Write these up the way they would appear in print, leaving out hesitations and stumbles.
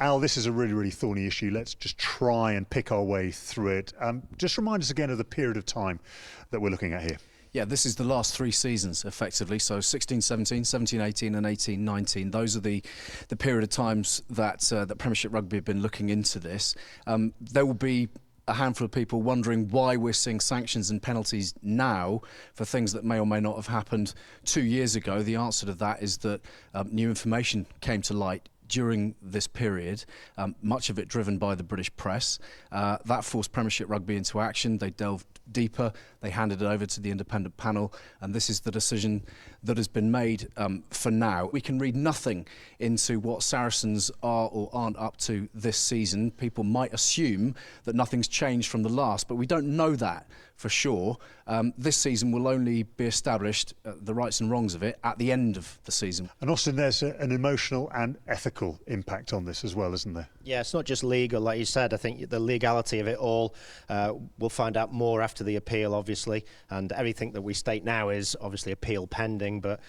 Al, this is a really, really thorny issue. Let's just try and pick our way through it. Just remind us again of the period of time that we're looking at here. Yeah, this is the last 3 seasons, effectively. So 16-17, 17-18 and 18-19. Those are the period of times that that Premiership Rugby have been looking into this. There will be a handful of people wondering why we're seeing sanctions and penalties now for things that may or may not have happened 2 years ago. The answer to that is that new information came to light during this period, much of it driven by the British press. That forced Premiership Rugby into action. They delved deeper, they handed it over to the independent panel, and this is the decision that has been made for now. We can read nothing into what Saracens are or aren't up to this season. People might assume that nothing's changed from the last, but we don't know that for sure. This season will only be established, the rights and wrongs of it, at the end of the season. And Austin, there's an emotional and ethical impact on this as well, isn't there? Yeah, it's not just legal, like you said. I think the legality of it all, we'll find out more after the appeal, obviously, and everything that we state now is obviously appeal pending, but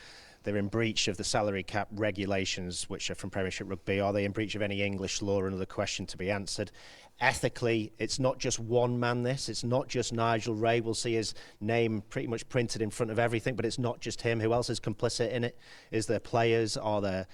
they're in breach of the salary cap regulations, which are from Premiership Rugby. Are they in breach of any English law? Another question to be answered. Ethically, it's not just one man this. It's not just Nigel Ray. We'll see his name pretty much printed in front of everything, but it's not just him. Who else is complicit in it? Is there players? Are there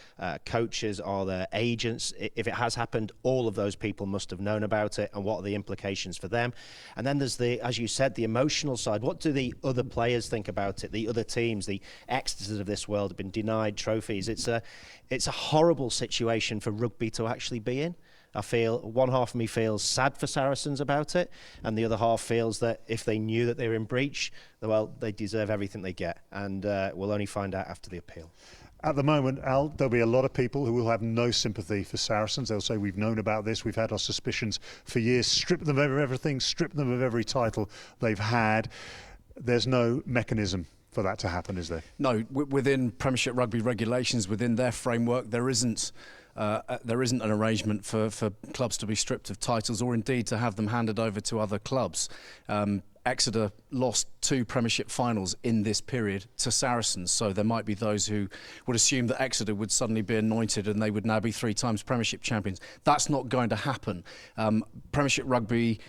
coaches? Are there agents? If it has happened, all of those people must have known about it, and what are the implications for them? And then there's the, as you said, the emotional side. What do the other players think about it? The other teams, the Exeters of this world have been denied trophies. It's a horrible situation for rugby to actually be in. I feel one half of me feels sad for Saracens about it, and the other half feels that if they knew that they were in breach, well, they deserve everything they get, and we'll only find out after the appeal. At the moment, Al, there'll be a lot of people who will have no sympathy for Saracens. They'll say, we've known about this, we've had our suspicions for years, strip them of everything, strip them of every title they've had. There's no mechanism for that to happen, is there? No, within Premiership Rugby regulations, within their framework, there isn't an arrangement for clubs to be stripped of titles, or indeed to have them handed over to other clubs. Exeter lost 2 Premiership finals in this period to Saracens, so there might be those who would assume that Exeter would suddenly be anointed and they would now be 3 times Premiership champions. That's not going to happen. Premiership Rugby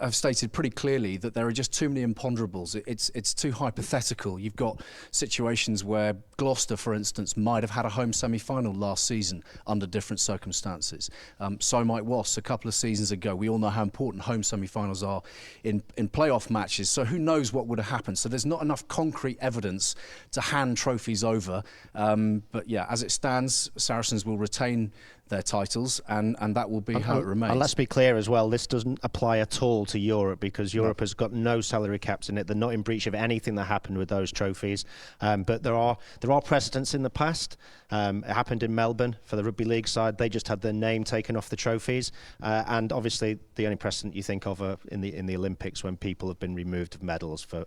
have stated pretty clearly that there are just too many imponderables. It's too hypothetical. You've got situations where Gloucester, for instance, might have had a home semi-final last season under different circumstances. So might Wasps a couple of seasons ago. We all know how important home semi-finals are in playoff matches. So who knows what would have happened? So there's not enough concrete evidence to hand trophies over. But yeah, as it stands, Saracens will retain their titles, and that will be how it remains. And let's be clear as well, this doesn't apply at all to Europe, because Europe has got no salary caps in it. They're not in breach of anything that happened with those trophies. But there are precedents in the past. It happened in Melbourne for the rugby league side. They just had their name taken off the trophies. And obviously the only precedent you think of in the Olympics, when people have been removed of medals for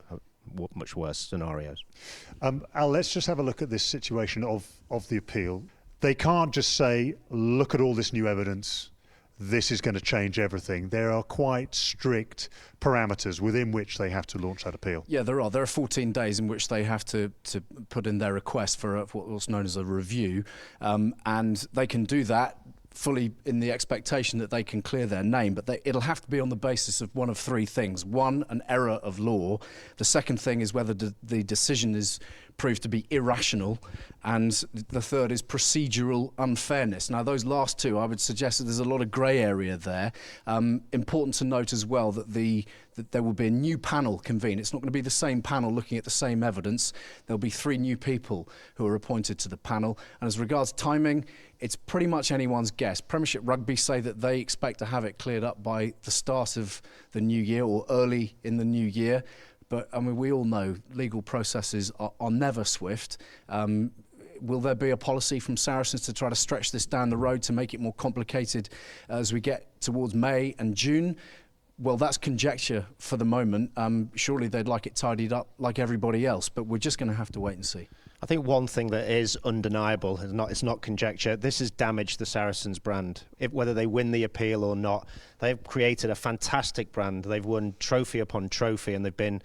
much worse scenarios. Al, let's just have a look at this situation of the appeal. They can't just say, look at all this new evidence, this is going to change everything. There are quite strict parameters within which they have to launch that appeal. Yeah, there are. There are 14 days in which they have to put in their request for what's known as a review, and they can do that fully in the expectation that they can clear their name, but it'll have to be on the basis of one of 3 things. 1, an error of law. The second thing is whether the decision is proved to be irrational, and the third is procedural unfairness. Now, those last 2, I would suggest that there's a lot of grey area there. Important to note as well that there will be a new panel convened. It's not going to be the same panel looking at the same evidence. There'll be 3 new people who are appointed to the panel. And as regards timing, it's pretty much anyone's guess. Premiership Rugby say that they expect to have it cleared up by the start of the new year, or early in the new year. But I mean, we all know legal processes are never swift. Will there be a policy from Saracens to try to stretch this down the road to make it more complicated as we get towards May and June? Well, that's conjecture for the moment. Surely they'd like it tidied up like everybody else, but we're just going to have to wait and see. I think one thing that is undeniable, it's not conjecture, this has damaged the Saracens brand. Whether they win the appeal or not, they've created a fantastic brand. They've won trophy upon trophy, and they've been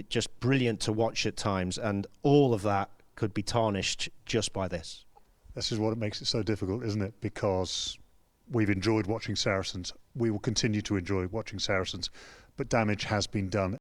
just brilliant to watch at times, and all of that could be tarnished just by this. This is what makes it so difficult, isn't it? Because we've enjoyed watching Saracens. We will continue to enjoy watching Saracens, but damage has been done.